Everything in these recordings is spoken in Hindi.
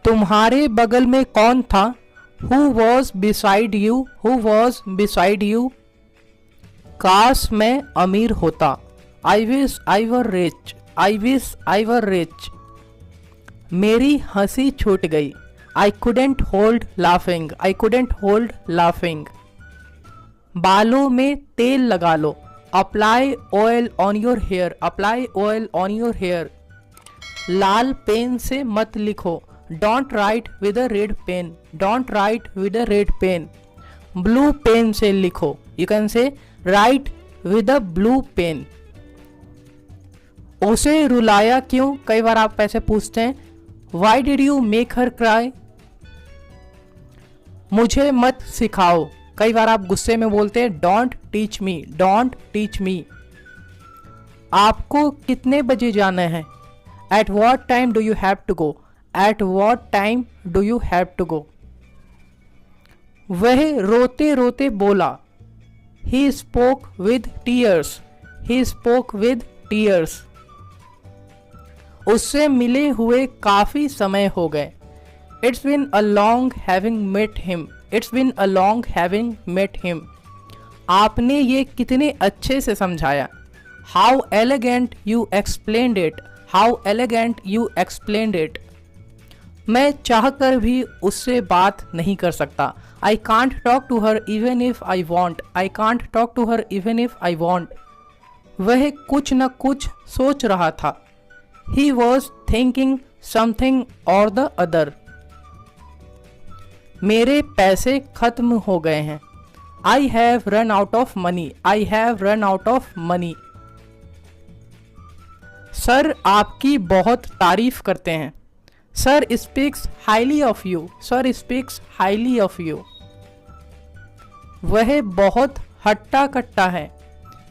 तुम्हारे बगल में कौन था? Who was beside you? Who was beside you? काश मैं अमीर होता। I wish I were rich. I wish I were rich. मेरी हंसी छूट गई। I couldn't hold laughing. I couldn't hold laughing. बालों में तेल लगा लो। Apply oil on your hair. Apply oil on your hair. लाल पेन से मत लिखो। Don't write with a red pen. Don't write with a red pen. Blue pen से लिखो। You can say write with a blue pen. उसे रुलाया क्यों? कई बार आप ऐसे पूछते हैं। Why did you make her cry? मुझे मत सिखाओ। कई बार आप गुस्से में बोलते हैं Don't teach me. Don't teach me. आपको कितने बजे जाना है? At what time do you have to go? At what time do you have to go? वह रोते रोते बोला। He spoke with tears. He spoke with tears. उससे मिले हुए काफी समय हो गए। It's been a long having met him. It's been a long having met him. आपने ये कितने अच्छे से समझाया। How elegant you explained it. How elegant you explained it. मैं चाहकर भी उससे बात नहीं कर सकता। I can't talk to her even if I want. I can't talk to her even if I want. वह कुछ न कुछ सोच रहा था। He was thinking something or the other. मेरे पैसे खत्म हो गए हैं। I have run out of money. I have run out of money. Sir आपकी बहुत तारीफ करते हैं। Sir speaks highly of you. Sir speaks highly of you. वह बहुत हट्टा कट्टा है।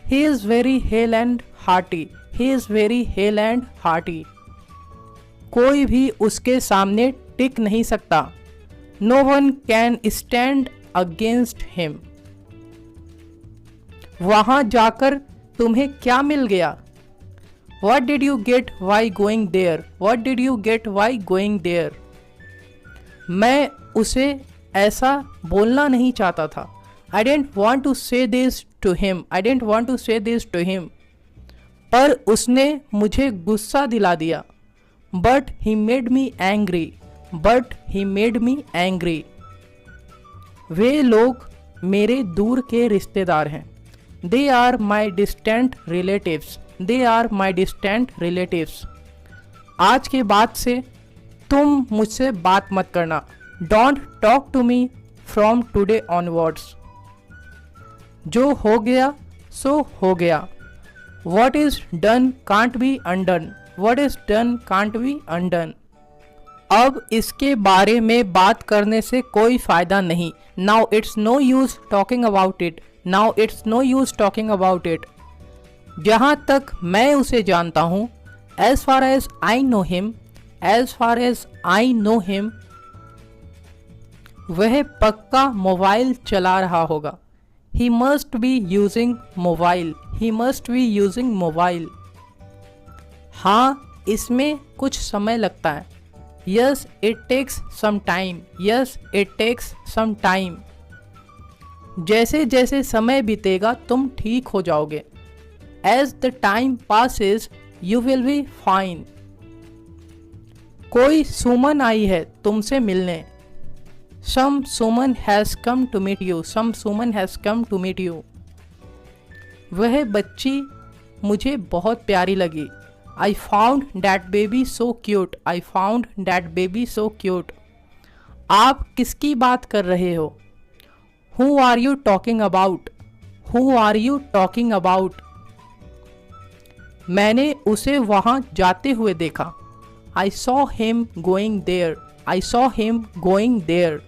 He is very hale and hearty. He is very hale and hearty. कोई भी उसके सामने टिक नहीं सकता। No one can stand against him. वहां जाकर तुम्हें क्या मिल गया? What did you get by going there? What did you get by going there? मैं उसे ऐसा बोलना नहीं चाहता था। I didn't want to say this to him. I didn't want to say this to him. पर उसने मुझे गुस्सा दिला दिया। But he made me angry. But he made me angry. वे लोग मेरे दूर के रिश्तेदार हैं। They are my distant relatives. They are my distant relatives. आज के बाद से तुम मुझसे बात मत करना। Don't talk to me from today onwards. जो हो गया सो हो गया। What is done can't be undone. What is done can't be undone. अब इसके बारे में बात करने से कोई फायदा नहीं। Now it's no use talking about it. Now it's no use talking about it. जहाँ तक मैं उसे जानता हूँ, as far as I know him, as far as I know him, वह पक्का मोबाइल चला रहा होगा। He must be using mobile. He must be using mobile. हाँ, इसमें कुछ समय लगता है। Yes, it takes some time. Yes, it takes some time. जैसे जैसे समय बीतेगा तुम ठीक हो जाओगे। As the time passes, you will be fine. कोई सुमन आई है तुमसे मिलने। Some Suman has come to meet you. Some Suman has come to meet you. वह बच्ची मुझे बहुत प्यारी लगी। I found that baby so cute. I found that baby so cute. आप किसकी बात कर रहे हो? Who are you talking about? Who are you talking about? मैंने उसे वहां जाते हुए देखा। I saw him going there. I saw him going there.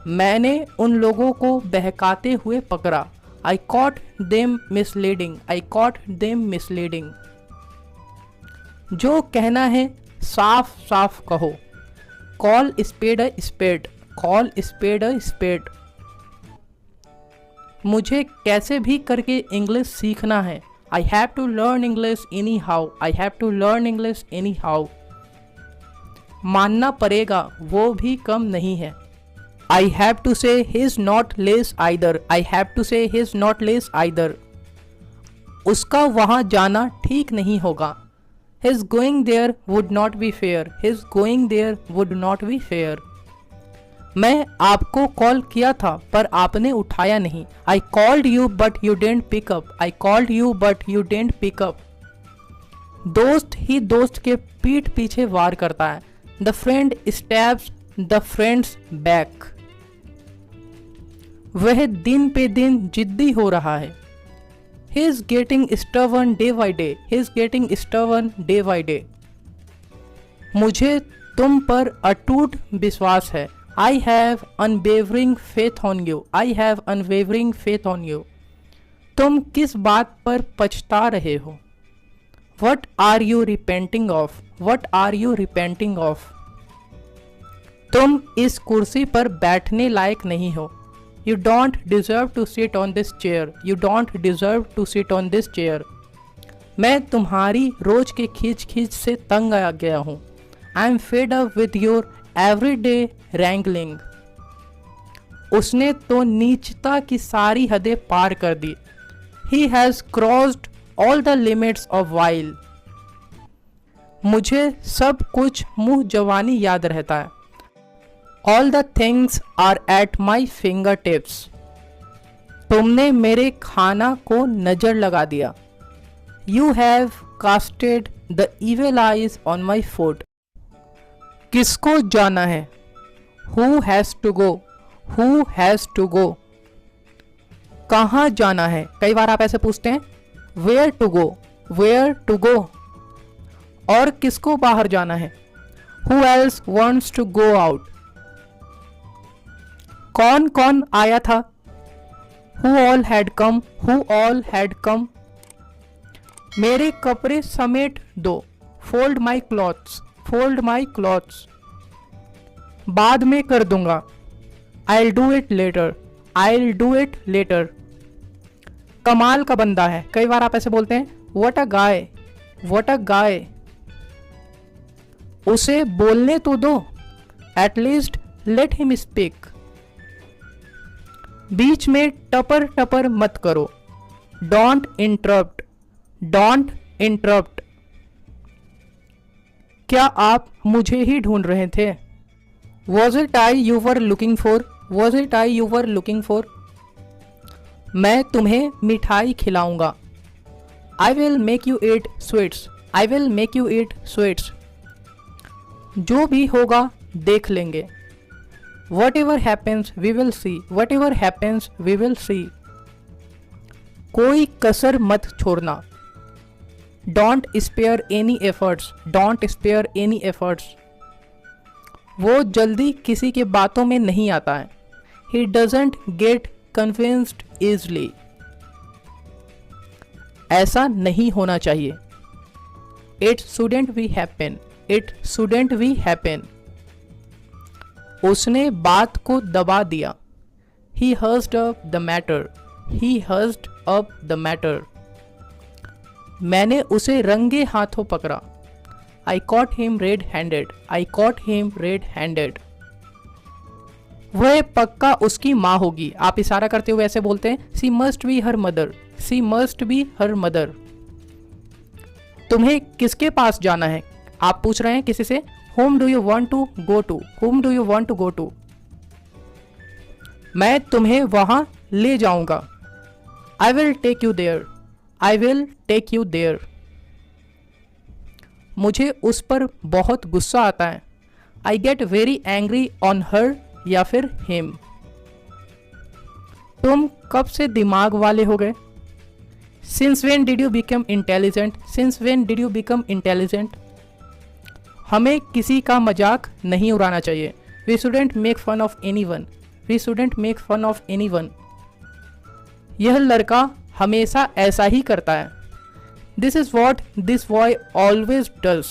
मैंने उन लोगों को बहकाते हुए पकड़ा। I caught them misleading. I caught them misleading. जो कहना है साफ साफ कहो। Call spade a spade. Call spade a spade. मुझे कैसे भी करके इंग्लिश सीखना है। I have to learn English anyhow. I have to learn English anyhow. मानना पड़ेगा वो भी कम नहीं है। I have to say he is not less either, I have to say he is not less either. उसका वहाँ जाना ठीक नहीं होगा। His going there would not be fair, his going there would not be fair. मैं आपको कॉल किया था पर आपने उठाया नहीं। I called you but you didn't pick up, I called you but you didn't pick up. दोस्त ही दोस्त के पीठ पीछे वार करता है। The friend stabs the friend's back. वह दिन पे दिन जिद्दी हो रहा है। He is getting stubborn day by day, he is getting stubborn day by day. मुझे तुम पर अटूट विश्वास है। I have unwavering faith on you, I have unwavering faith on you. तुम किस बात पर पछता रहे हो? What are you repenting of, what are you repenting of. तुम इस कुर्सी पर बैठने लायक नहीं हो। You don't deserve to sit on this chair, you don't deserve to sit on this chair. मैं तुम्हारी रोज के खींच खींच से तंग आ गया हूँ। I am fed up with your everyday wrangling. उसने तो नीचता की सारी हदें पार कर दी। He has crossed all the limits of vile. मुझे सब कुछ मुंह जवानी याद रहता है। All the things are at my finger tips. तुमने मेरे खाना को नजर लगा दिया। You have casted the evil eyes on my food. किसको जाना है? Who has to go, who has to go. कहाँ जाना है? कई बार आप ऐसे पूछते हैं where to go, where to go. और किसको बाहर जाना है? Who else wants to go out. कौन कौन आया था? Who all had come, who all had come. मेरे कपड़े समेट दो। Fold my clothes, fold my clothes. बाद में कर दूंगा। I'll do it later, I'll do it later। कमाल का बंदा है। कई बार आप ऐसे बोलते हैं what a guy, what a guy। उसे बोलने तो दो। At least let him speak। बीच में टपर टपर मत करो। Don't interrupt, don't interrupt। क्या आप मुझे ही ढूंढ रहे थे? Was it I you were looking for, was it I you were looking for। मैं तुम्हें मिठाई खिलाऊंगा। I will make you eat sweets, I will make you eat sweets। जो भी होगा देख लेंगे। Whatever happens we will see, whatever happens we will see। कोई कसर मत छोड़ना। Don't spare any efforts, don't spare any efforts। वो जल्दी किसी के बातों में नहीं आता है। He doesn't get convinced easily। ऐसा नहीं होना चाहिए। It shouldn't be happen, it shouldn't be happen। उसने बात को दबा दिया। He hushed up the matter, he hushed up the matter। मैंने उसे रंगे हाथों पकड़ा। I caught him red-handed, I caught him red-handed। वह पक्का उसकी माँ होगी। आप इशारा करते हुए ऐसे बोलते हैं She must be her mother, she must be her mother। तुम्हें किसके पास जाना है? आप पूछ रहे हैं किसी से Whom do you want to go to, whom do you want to go to। मैं तुम्हें वहां ले जाऊंगा। I will take you there, I will take you there। मुझे उस पर बहुत गुस्सा आता है। I get very angry on her या फिर हिम। तुम कब से दिमाग वाले हो गए? Since when did you become intelligent, since when did you become intelligent. हमें किसी का मजाक नहीं उड़ाना चाहिए। We shouldn't make fun of anyone, we shouldn't make fun of anyone. यह लड़का हमेशा ऐसा ही करता है। This is what this boy always does।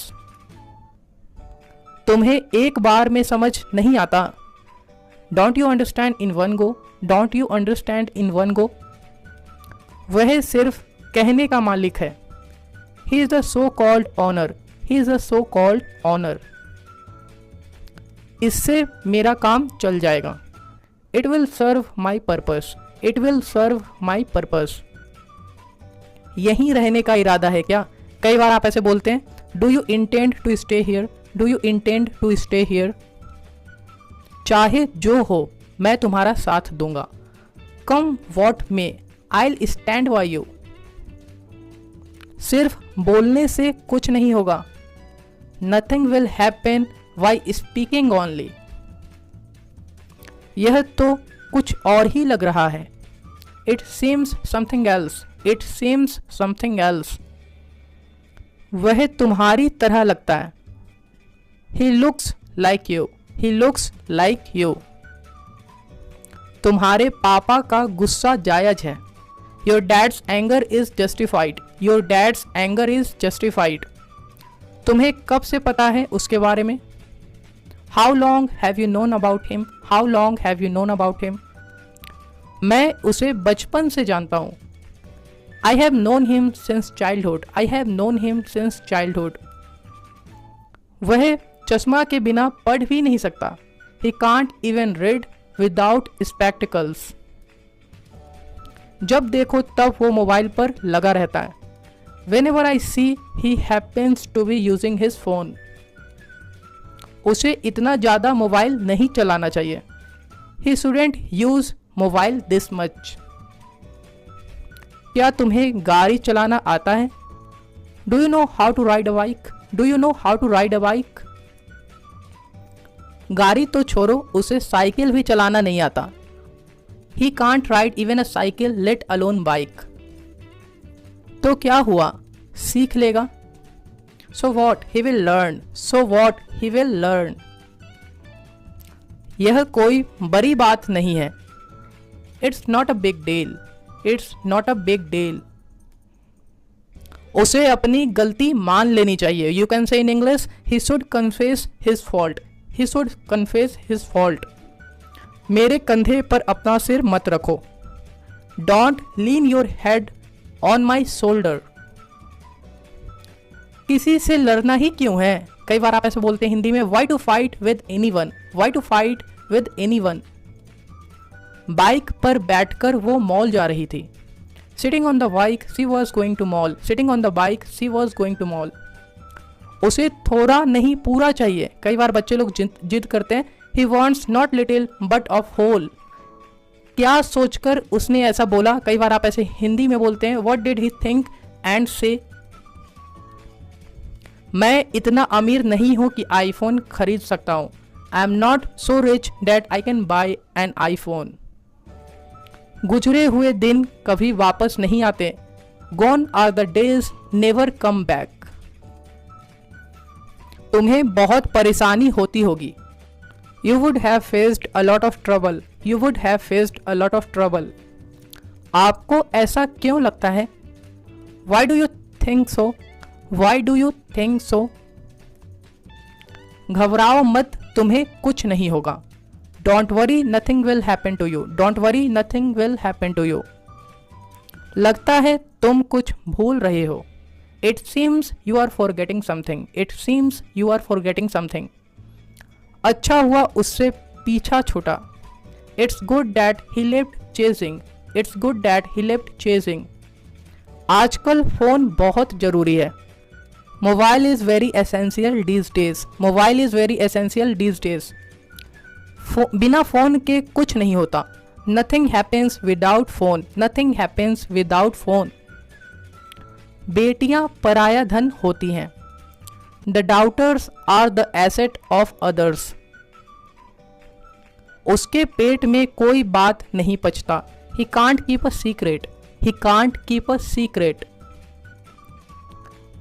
तुम्हें एक बार में समझ नहीं आता। Don't you understand in one go, don't you understand in one go। वह सिर्फ कहने का मालिक है। He is the so called owner, he is the so called owner। इससे मेरा काम चल जाएगा। It will serve my purpose, it will serve my purpose. यहीं रहने का इरादा है क्या? कई बार आप ऐसे बोलते हैं, do you intend to stay here, do you intend to stay here. चाहे जो हो मैं तुम्हारा साथ दूंगा। Come what may, I will stand by you. सिर्फ बोलने से कुछ नहीं होगा। Nothing will happen by speaking only. यह तो कुछ और ही लग रहा है। It seems something else, it seems something else. वह तुम्हारी तरह लगता है। He looks like you, he looks like you. तुम्हारे पापा का गुस्सा जायज है। Your dad's anger is justified, your dad's anger is justified. तुम्हें कब से पता है उसके बारे में? How long have you known about him, how long have you known about him. मैं उसे बचपन से जानता हूँ। I have known him since childhood, I have known him since childhood. वह चश्मा के बिना पढ़ भी नहीं सकता। He can't even read without spectacles. जब देखो तब वो मोबाइल पर लगा रहता है। Whenever I see, he happens to be using his phone. उसे इतना ज़्यादा मोबाइल नहीं चलाना चाहिए। He shouldn't use mobile this much. क्या तुम्हें गाड़ी चलाना आता है? Do you know how to ride a bike? Do you know how to ride a bike? गाड़ी तो छोड़ो, उसे साइकिल भी चलाना नहीं आता। He can't ride even a cycle, let alone bike. तो क्या हुआ? सीख लेगा। So what? He will learn. So what? He will learn. यह कोई बड़ी बात नहीं है। It's not a big deal. It's not a big deal. उसे अपनी गलती मान लेनी चाहिए। You can say in English, he should confess his fault. He should confess his fault. मेरे कंधे पर अपना सिर मत रखो। Don't lean your head on my shoulder. किसी से लड़ना ही क्यों है? कई बार आप ऐसे बोलते हैं हिंदी में, Why to fight with anyone? Why to fight with anyone? Bike पर बैठकर वो मॉल जा रही थी। Sitting on the bike, she was going to mall. Sitting on the bike, she was going to mall. उसे थोड़ा नहीं पूरा चाहिए। कई बार बच्चे लोग जिद करते हैं, He wants not little but of whole. क्या सोचकर उसने ऐसा बोला? कई बार आप ऐसे हिंदी में बोलते हैं, What did he think and say? मैं इतना अमीर नहीं हूं कि आईफोन खरीद सकता हूं। I am not so rich that I can buy an iPhone. गुजरे हुए दिन कभी वापस नहीं आते। Gone are the days never come back. तुम्हें बहुत परेशानी होती होगी। You would have faced a lot of trouble, you would have faced a lot of trouble. आपको ऐसा क्यों लगता है? Why do you think so, why do you think so. घबराओ मत, तुम्हें कुछ नहीं होगा। Don't worry, nothing will happen to you, don't worry, nothing will happen to you. लगता है तुम कुछ भूल रहे हो। It seems you are forgetting something, it seems you are forgetting something. अच्छा हुआ उससे पीछा छूटा। It's good that he left chasing, it's good that he left chasing. आजकल फ़ोन बहुत ज़रूरी है। Mobile is very essential these days, mobile is very essential these days. बिना फ़ोन के कुछ नहीं होता। Nothing happens without phone, nothing happens without phone. बेटियां पराया धन होती हैं। The daughters are the asset of others. उसके पेट में कोई बात नहीं पचता। He can't keep a secret, he can't keep a secret.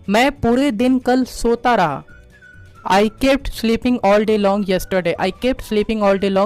मैं पूरे दिन कल सोता रहा। I kept sleeping all day long yesterday, I kept sleeping all day long